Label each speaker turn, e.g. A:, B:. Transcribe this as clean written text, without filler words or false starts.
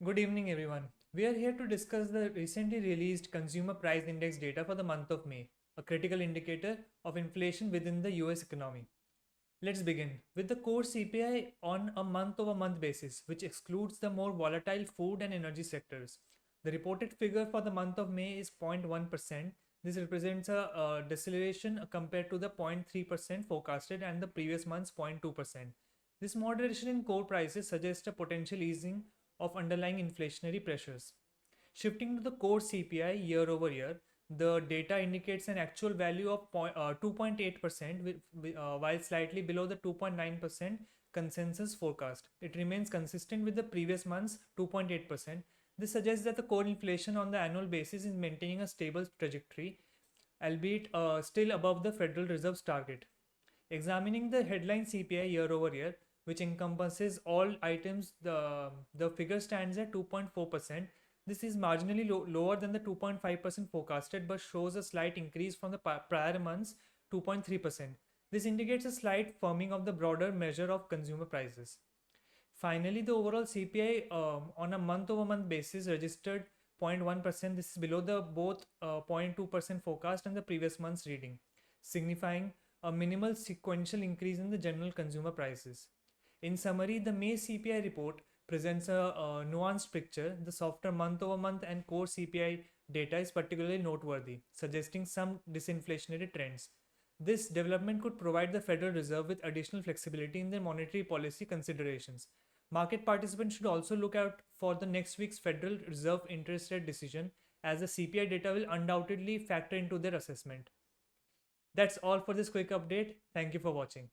A: Good evening, everyone. We are here to discuss the recently released Consumer Price Index data for the month of May, a critical indicator of inflation within the US economy. Let's begin with the core CPI on a month over month basis, which excludes the more volatile food and energy sectors. The reported figure for the month of May is 0.1%. This represents a deceleration compared to the 0.3% forecasted and the previous month's 0.2%. This moderation in core prices suggests a potential easing of underlying inflationary pressures. Shifting to the core CPI year over year, the data indicates an actual value of 2.8%, while slightly below the 2.9% consensus forecast. It remains consistent with the previous month's 2.8%. This suggests that the core inflation on the annual basis is maintaining a stable trajectory, albeit still above the Federal Reserve's target. Examining the headline CPI year over year, which encompasses all items, the figure stands at 2.4%. This is marginally lower than the 2.5% forecasted, but shows a slight increase from the prior month's 2.3%. This indicates a slight firming of the broader measure of consumer prices. Finally, the overall CPI on a month over month basis registered 0.1%. This is below the both 0.2% forecast and the previous month's reading, signifying a minimal sequential increase in the general consumer prices. In summary, the May CPI report presents a nuanced picture. The softer month over month and core CPI data is particularly noteworthy, suggesting some disinflationary trends. This development could provide the Federal Reserve with additional flexibility in their monetary policy considerations. Market participants should also look out for the next week's Federal Reserve interest rate decision, as the CPI data will undoubtedly factor into their assessment. That's all for this quick update. Thank you for watching.